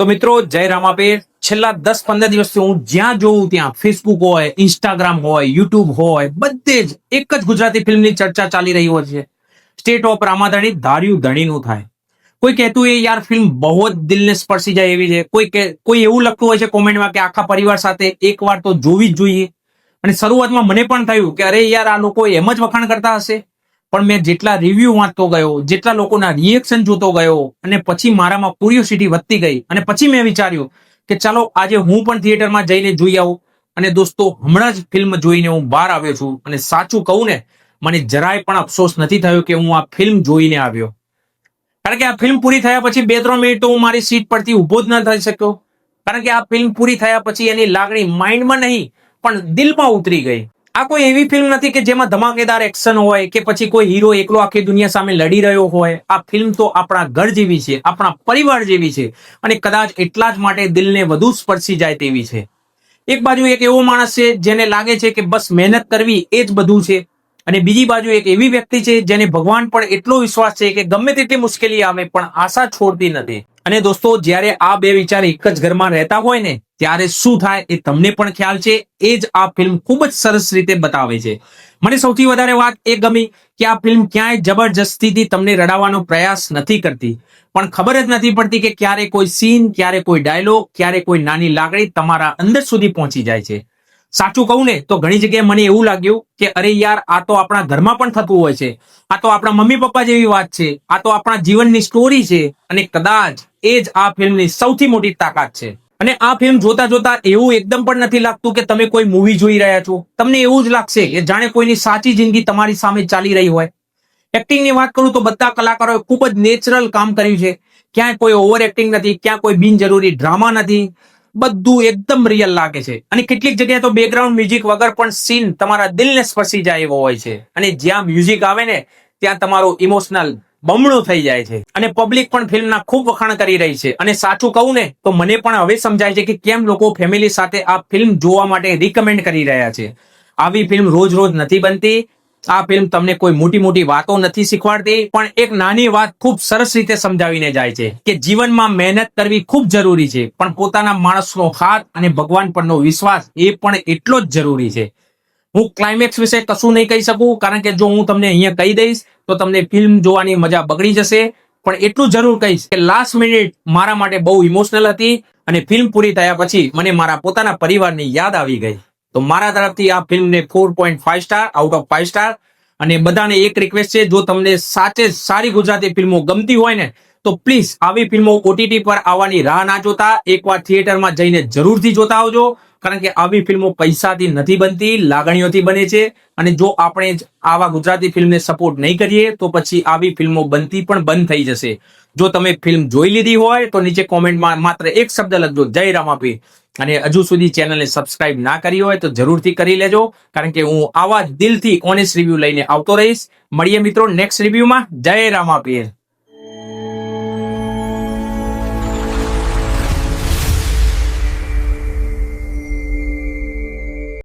તો મિત્રો જય રામાપીર છેલ્લા 10-15 દિવસથી હું જ્યાં જોઉં ત્યાં ફેસબુક હોય, ઇન્સ્ટાગ્રામ હોય, યુટ્યુબ હોય, બધે જ એક જ ગુજરાતી ફિલ્મની ચર્ચા ચાલી રહી હોય છે. સ્ટેટ ઓફ રામાધણી ધાર્યું ધણીનું થાય. કોઈ કહેતું એ યાર ફિલ્મ બહુ જ દિલને સ્પર્શી જાય એવી છે. કોઈ એવું લખતું હોય છે કોમેન્ટમાં કે આખા પરિવાર સાથે એકવાર તો જોવી જ જોઈએ. અને શરૂઆતમાં મને પણ થયું કે અરે યાર આ લોકો એમ જ વખાણ કરતા હશે. પણ મેં જેટલા રિવ્યુ વાંચતો ગયો, જેટલા લોકોના રિએક્શન જોતો ગયો અને પછી મારામાં ક્યુરિયોસિટી વધતી ગઈ અને પછી મેં વિચાર્યું કે ચાલો આજે હું પણ થિયેટરમાં જઈને જોઈ આવું. અને દોસ્તો હમણાં જ ફિલ્મ જોઈને હું બહાર આવ્યો છું અને સાચું કહું ને મને જરાય પણ અફસોસ નથી થયો કે હું આ ફિલ્મ જોઈને આવ્યો. કારણ કે આ ફિલ્મ પૂરી થયા પછી 2-3 મિનિટ તો હું મારી સીટ પરથી ઊભો જ ન થઈ શક્યો. કારણ કે આ ફિલ્મ પૂરી થયા પછી એની લાગણી માઇન્ડમાં નહીં પણ દિલમાં ઉતરી ગઈ. આ કોઈ એવી ફિલ્મ નથી કે જેમાં ધમાકેદાર એક્શન હોય કે પછી કોઈ હીરો એકલો આખી દુનિયા સામે લડી રહ્યો હોય. આ ફિલ્મ તો આપણા ઘર જેવી છે, આપણા પરિવાર જેવી છે અને કદાચ એટલા જ માટે દિલને વધુ સ્પર્શી જાય તેવી છે. એક બાજુ એક એવો માણસ છે જેને લાગે છે કે બસ મહેનત કરવી એ જ બધું છે અને બીજી બાજુ એક એવી વ્યક્તિ છે જેને ભગવાન પર એટલો વિશ્વાસ છે કે ગમે તેટલી મુશ્કેલી આવે પણ આશા છોડતી નથી. અને દોસ્તો જ્યારે આ બે વિચાર એક જ ઘરમાં રહેતા હોય ને ત્યારે શું થાય એ તમને પણ ખ્યાલ છે. એ જ આ ફિલ્મ ખૂબ જ સરસ રીતે બતાવે છે. મને સૌથી વધારે વાત એ ગમી કે આ ફિલ્મ ક્યાંય જબરજસ્તીથી તમને રડાવવાનો પ્રયાસ નથી કરતી, પણ ખબર જ નથી પડતી કે ક્યારે કોઈ સીન, ક્યારે કોઈ ડાયલોગ, ક્યારે કોઈ નાની લાગણી તમારા અંદર સુધી પહોંચી જાય છે. સાચું કહું ને તો ઘણી જગ્યાએ મને એવું લાગ્યું કે અરે યાર આ તો આપણા ઘરમાં પણ થતું હોય છે, આ તો આપણા મમ્મી પપ્પા જેવી વાત છે, આ તો આપણા જીવનની સ્ટોરી છે અને કદાચ એ જ આ ફિલ્મની સૌથી મોટી તાકાત છે. અને આ ફિલ્મ જોતા જોતા એવું એકદમ પણ નથી લાગતું કે તમે કોઈ મૂવી જોઈ રહ્યા છો. તમને એવું જ લાગશે કે જાણે કોઈની સાચી જિંદગી તમારી સામે ચાલી રહી હોય. એક્ટિંગની વાત કરું તો બધા કલાકારોએ ખૂબ જ નેચરલ કામ કર્યું છે. ક્યાંય કોઈ ઓવર એક્ટિંગ નથી, ક્યાં કોઈ બિનજરૂરી ડ્રામા નથી. બધું એકદમ રિયલ લાગે છે અને કેટલીક જગ્યાએ તો બેકગ્રાઉન્ડ મ્યુઝિક વગર પણ સીન તમારા દિલને સ્પર્શી જાય એવો હોય છે. અને જ્યાં મ્યુઝિક આવે ને ત્યાં તમારો ઇમોશનલ બમણો થઈ જાય છે. અને પબ્લિક પણ ફિલ્મના ખૂબ વખાણ કરી રહી છે. અને સાચું કહું ને તો મને પણ હવે સમજાય છે કે કેમ લોકો ફેમિલી સાથે આ ફિલ્મ જોવા માટે રિકમેન્ડ કરી રહ્યા છે. આવી ફિલ્મ રોજ રોજ નથી બનતી. આ ફિલ્મ તમને કોઈ મોટી મોટી વાતો નથી શીખવાડતી, પણ એક નાની વાત ખૂબ સરસ રીતે સમજાવીને જાય છે કે જીવનમાં મહેનત કરવી ખૂબ જરૂરી છે, પણ પોતાના માણસનો હાથ અને ભગવાન પરનો વિશ્વાસ એ પણ એટલો જ જરૂરી છે. હું ક્લાઇમેક્સ વિશે કશું નહીં કહી શકું કારણ કે જો હું તમને અહીંયા કહી દઈશ તો તમને ફિલ્મ જોવાની મજા બગડી જશે. પણ એટલું જરૂર કહીશ કે લાસ્ટ મિનિટ મારા માટે બહુ ઇમોશનલ હતી અને ફિલ્મ પૂરી થયા પછી મને મારા પોતાના પરિવારની યાદ આવી ગઈ. તો મારા તરફથી આ ફિલ્મને 4.5 સ્ટાર આઉટ ઓફ 5 સ્ટાર. અને બધાને એક રિક્વેસ્ટ છે, જો તમને સાચે સારી ગુજરાતી ફિલ્મો ગમતી હોય ને તો પ્લીઝ આવી ફિલ્મો ઓટીટી પર આવવાની રાહ ના જોતા, એકવાર થિયેટરમાં જઈને જરૂરથી જોતા આવજો. કારણ કે આવી ફિલ્મો પૈસાથી નથી બનતી, લાગણીઓથી બને છે. અને જો આપણે જ આવા ગુજરાતી ફિલ્મને સપોર્ટ નહીં કરીએ તો પછી આવી ફિલ્મો બનતી પણ બંધ થઈ જશે. જો તમે ફિલ્મ જોઈ લીધી હોય તો નીચે કોમેન્ટમાં માત્ર એક શબ્દ લખજો, જય રામાપીર. અને હજુ સુધી ચેનલને સબસ્ક્રાઇબ ના કરી હોય તો જરૂરથી કરી લેજો, કારણ કે હું આવા દિલથી ઓનેસ્ટ રિવ્યુ લઈને આવતો રહીશ. મળીએ મિત્રો નેક્સ્ટ રિવ્યુમાં. જય રામાપીર.